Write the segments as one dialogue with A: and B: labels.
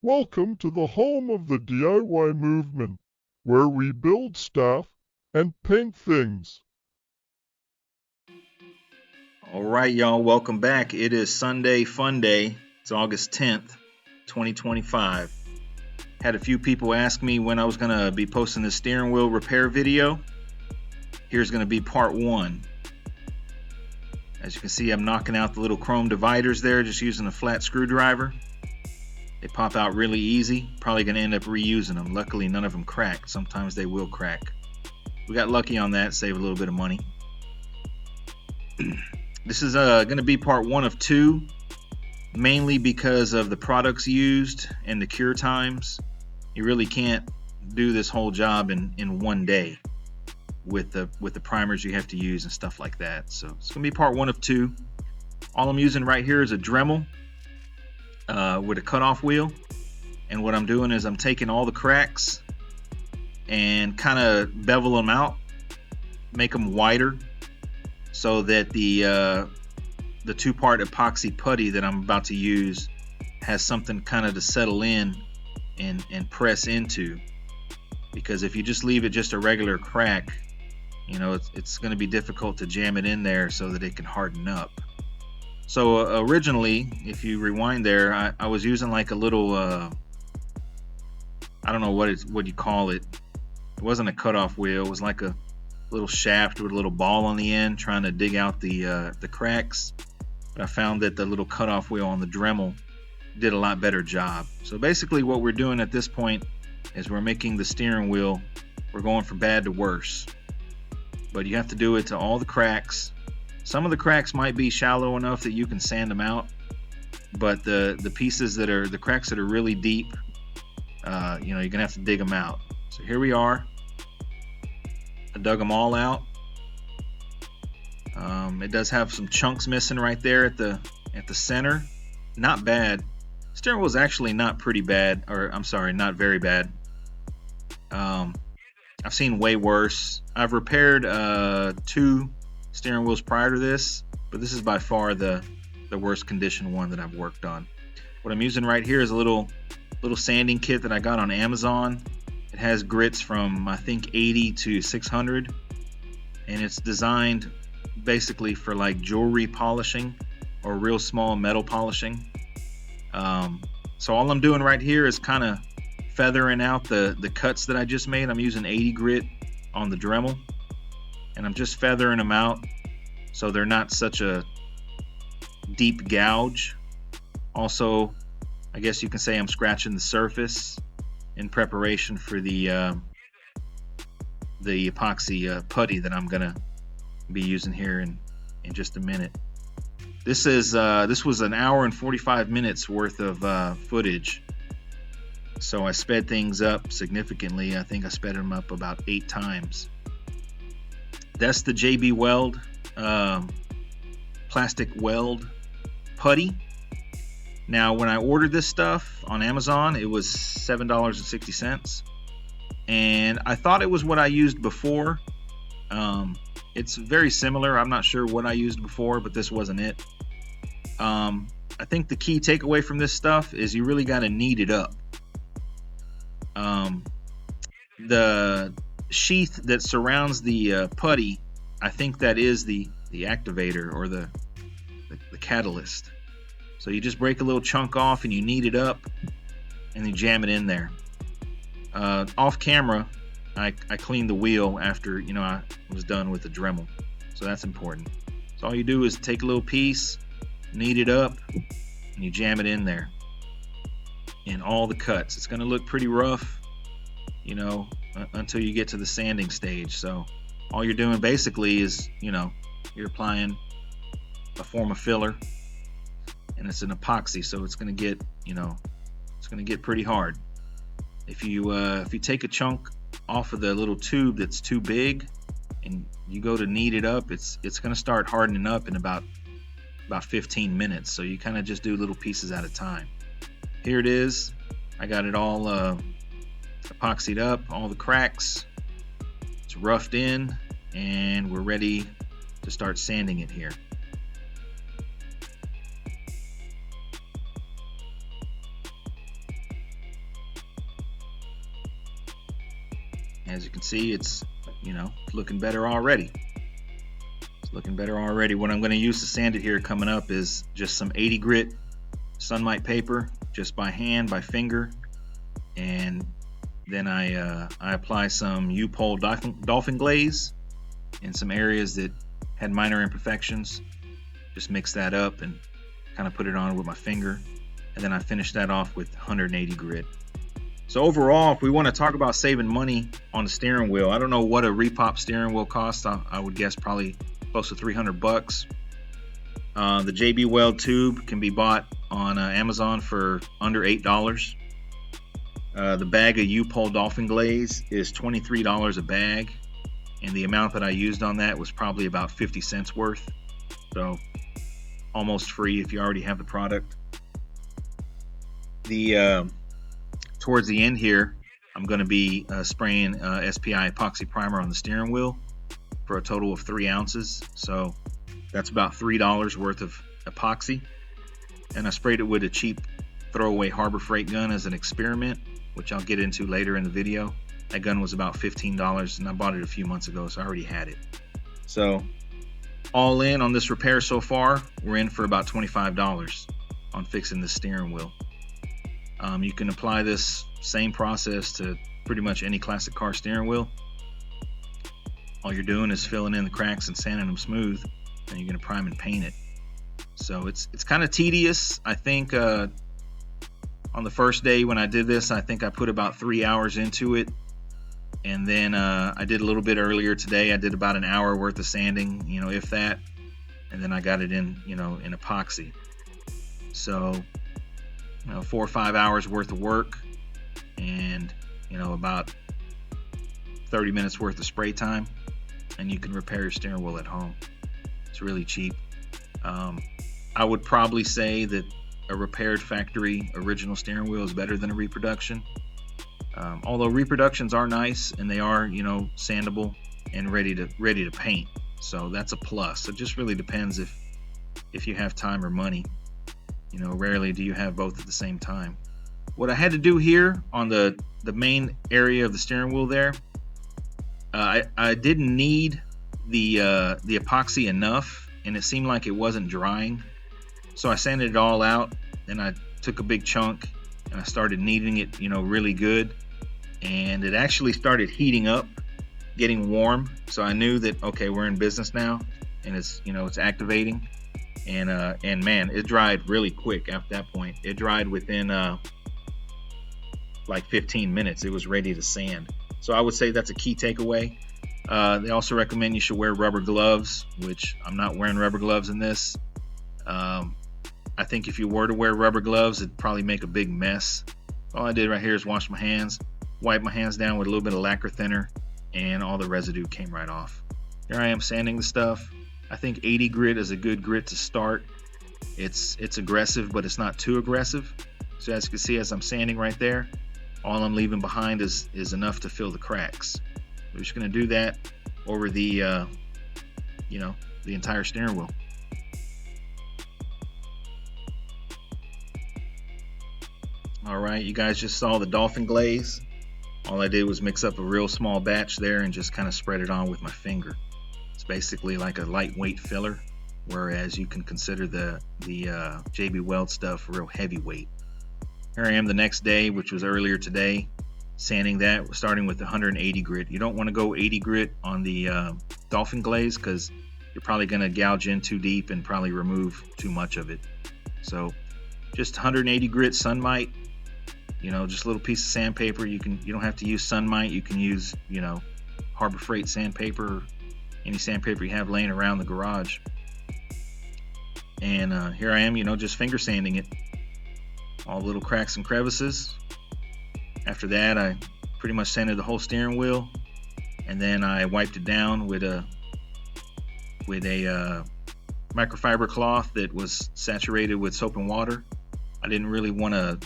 A: Welcome to the home of the DIY movement, where we build stuff and paint things.
B: All right, y'all, welcome back. It is Sunday Fun Day. It's August 10th, 2025. Had a few people ask me when I was going to be posting the steering wheel repair video. Here's going to be part one. As you can see, I'm knocking out the little chrome dividers there, just using a flat screwdriver. They pop out really easy. Probably going to end up reusing them. Luckily, none of them crack. Sometimes they will crack. We got lucky on that, save a little bit of money. This is going to be part one of two, mainly because of the products used and the cure times. You really can't do this whole job in one day with the primers you have to use and stuff like that. So it's going to be part one of two. All I'm using right here is a Dremel with a cutoff wheel. And what I'm doing is I'm taking all the cracks and kind of bevel them out, make them wider, so that the two-part epoxy putty that I'm about to use has something kind of to settle in and press into. Because if you just leave it just a regular crack, you know, it's going to be difficult to jam it in there so that it can harden up. So originally, if you rewind there, I was using like a little I don't know what you call it. It wasn't a cutoff wheel. It was like a little shaft with a little ball on the end, trying to dig out the cracks. But I found that the little cutoff wheel on the Dremel did a lot better job. So basically, what we're doing at this point is we're making the steering wheel. We're going from bad to worse. But you have to do it to all the cracks. Some of the cracks might be shallow enough that you can sand them out, but the pieces that are the cracks that are really deep, you know, you're gonna have to dig them out. So here we are. I dug them all out. It does have some chunks missing right there at the center. Not bad. Steering wheel is actually not pretty bad, or I'm sorry, not very bad. I've seen way worse. I've repaired two steering wheels prior to this, but this is by far the worst condition one that I've worked on. What I'm using right here is a little sanding kit that I got on Amazon. It has grits from I think 80 to 600, and it's designed basically for like jewelry polishing or real small metal polishing. So all I'm doing right here is kind of feathering out the cuts that I just made. I'm using 80 grit on the Dremel, and I'm just feathering them out so they're not such a deep gouge. Also, I guess you can say I'm scratching the surface in preparation for the epoxy putty that I'm gonna be using here in just a minute. This was an hour and 45 minutes worth of footage, so I sped things up significantly. I think I sped them up about 8 times. That's the JB Weld plastic weld putty. Now, when I ordered this stuff on Amazon, it was $7.60, and I thought it was what I used before. It's very similar. I'm not sure what I used before, but this wasn't it. I think the key takeaway from this stuff is you really got to knead it up. The sheath that surrounds the putty, I think that is the activator or the catalyst. So you just break a little chunk off and you knead it up and you jam it in there. Off camera, I cleaned the wheel after, you know, I was done with the Dremel, so that's important. So all you do is take a little piece, knead it up, and you jam it in there in all the cuts. It's going to look pretty rough, you know, until you get to the sanding stage. So all you're doing basically is, you know, you're applying a form of filler, and it's an epoxy, so it's going to get, you know, it's going to get pretty hard. If you take a chunk off of the little tube that's too big and you go to knead it up, it's going to start hardening up in about 15 minutes. So you kind of just do little pieces at a time. Here it is. I got it all epoxied up, all the cracks. It's roughed in, and we're ready to start sanding it here. As you can see, it's, you know, looking better already. It's looking better already. What I'm going to use to sand it here coming up is just some 80 grit sunmite paper, just by hand, by finger, and then I apply some U-Pole dolphin glaze in some areas that had minor imperfections. Just mix that up and kind of put it on with my finger, and then I finish that off with 180 grit. So overall, if we want to talk about saving money on the steering wheel, I don't know what a repop steering wheel costs. I would guess probably close to 300 bucks. The JB Weld tube can be bought on Amazon for under $8. The bag of U-Pole dolphin glaze is $23 a bag, and the amount that I used on that was probably about 50 cents worth, so almost free if you already have the product. Towards the end here, I'm going to be spraying SPI epoxy primer on the steering wheel for a total of 3 ounces, so that's about $3 worth of epoxy. And I sprayed it with a cheap throwaway Harbor Freight gun as an experiment, which I'll get into later in the video. That gun was about $15, and I bought it a few months ago, so I already had it. So all in on this repair so far, we're in for about $25 on fixing the steering wheel. You can apply this same process to pretty much any classic car steering wheel. All you're doing is filling in the cracks and sanding them smooth, and you're going to prime and paint it. So it's kind of tedious. I think on the first day when I did this, I think I put about 3 hours into it, and then I did a little bit earlier today. I did about an hour worth of sanding, you know, if that, and then I got it in, you know, in epoxy. So, you know, 4 or 5 hours worth of work, and, you know, about 30 minutes worth of spray time, and you can repair your steering wheel at home. It's really cheap. I would probably say that a repaired factory original steering wheel is better than a reproduction. Although reproductions are nice, and they are, you know, sandable and ready to paint, so that's a plus. It just really depends if you have time or money. You know, rarely do you have both at the same time. What I had to do here on the main area of the steering wheel there, I didn't need the epoxy enough, and it seemed like it wasn't drying. So I sanded it all out, and I took a big chunk and I started kneading it, you know, really good, and it actually started heating up, getting warm. So I knew that, okay, we're in business now, and it's, you know, it's activating. And man, it dried really quick after that point. It dried within like 15 minutes. It was ready to sand. So I would say that's a key takeaway. They also recommend you should wear rubber gloves, which I'm not wearing rubber gloves in this. I think if you were to wear rubber gloves, it'd probably make a big mess. All I did right here is wash my hands, wipe my hands down with a little bit of lacquer thinner, and all the residue came right off. Here I am sanding the stuff. I think 80 grit is a good grit to start. It's aggressive, but it's not too aggressive. So as you can see, as I'm sanding right there, all I'm leaving behind is enough to fill the cracks. We're just going to do that over the you know, the entire steering wheel. Alright, you guys just saw the dolphin glaze. All I did was mix up a real small batch there and just kind of spread it on with my finger. It's basically like a lightweight filler, whereas you can consider the JB Weld stuff real heavyweight. Here I am the next day, which was earlier today, sanding that, starting with 180 grit. You don't want to go 80 grit on the dolphin glaze, because you're probably going to gouge in too deep and probably remove too much of it. So just 180 grit sunmite, you know, just a little piece of sandpaper. You don't have to use sunmite. You can use, you know, Harbor Freight sandpaper, any sandpaper you have laying around the garage. And here I am, you know, just finger sanding it, all the little cracks and crevices. After that, I pretty much sanded the whole steering wheel, and then I wiped it down with a microfiber cloth that was saturated with soap and water. I didn't really want to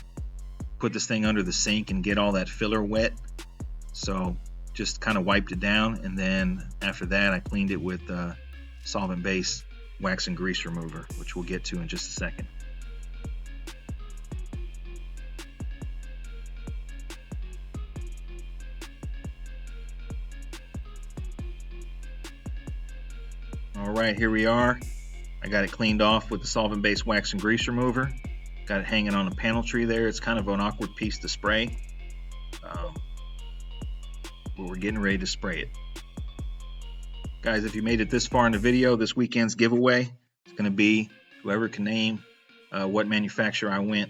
B: put this thing under the sink and get all that filler wet, so just kind of wiped it down, and then after that I cleaned it with solvent-based wax and grease remover, which we'll get to in just a second. All right, here we are. I got it cleaned off with the solvent-based wax and grease remover. Got it hanging on a panel tree there. It's kind of an awkward piece to spray, but we're getting ready to spray it. Guys, if you made it this far in the video, this weekend's giveaway is going to be whoever can name what manufacturer I went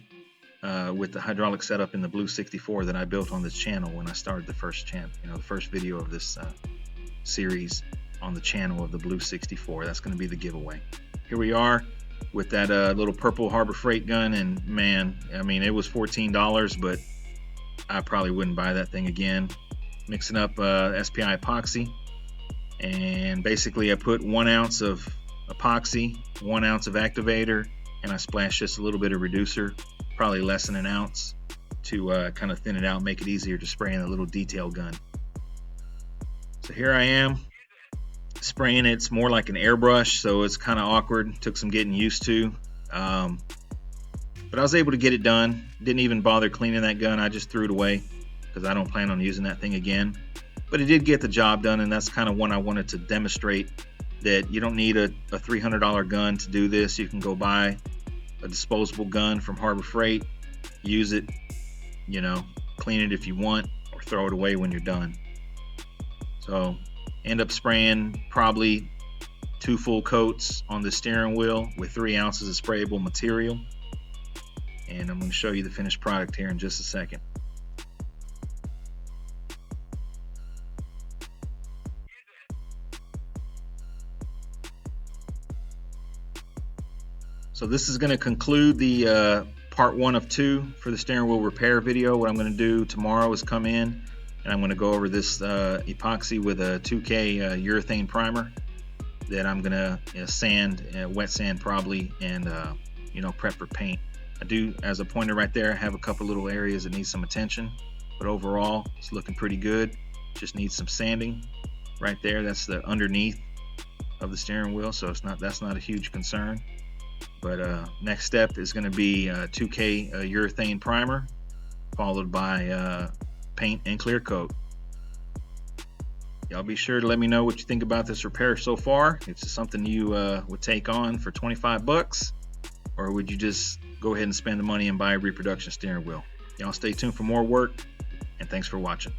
B: with the hydraulic setup in the Blue 64 that I built on this channel when I started the first channel, the first video of this series on the channel of the Blue 64. That's going to be the giveaway. Here we are with that little purple Harbor Freight gun, and man, I mean, it was $14, but I probably wouldn't buy that thing again. Mixing up SPI epoxy, and basically I put 1 ounce of epoxy, 1 ounce of activator, and I splashed just a little bit of reducer, probably less than an ounce, to kind of thin it out, make it easier to spray in a little detail gun. So here I am spraying it. It's more like an airbrush, so it's kind of awkward. Took some getting used to, but I was able to get it done. Didn't even bother cleaning that gun. I just threw it away because I don't plan on using that thing again. But it did get the job done, and that's kind of when I wanted to demonstrate that you don't need a $300 gun to do this. You can go buy a disposable gun from Harbor Freight, use it, clean it if you want, or throw it away when you're done. So end up spraying probably 2 full coats on the steering wheel with 3 ounces of sprayable material, and I'm going to show you the finished product here in just a second. So this is going to conclude the part 1 of 2 for the steering wheel repair video. What I'm going to do tomorrow is come in and I'm going to go over this epoxy with a 2K urethane primer that I'm going to sand, wet sand probably, and prep for paint. I do, as I pointed right there, I have a couple little areas that need some attention, but overall it's looking pretty good. Just needs some sanding right there. That's the underneath of the steering wheel, so that's not a huge concern. But next step is going to be 2K urethane primer, followed by paint and clear coat. Y'all be sure to let me know what you think about this repair so far. If it's something you would take on for 25 bucks, or would you just go ahead and spend the money and buy a reproduction steering wheel? Y'all stay tuned for more work, and thanks for watching.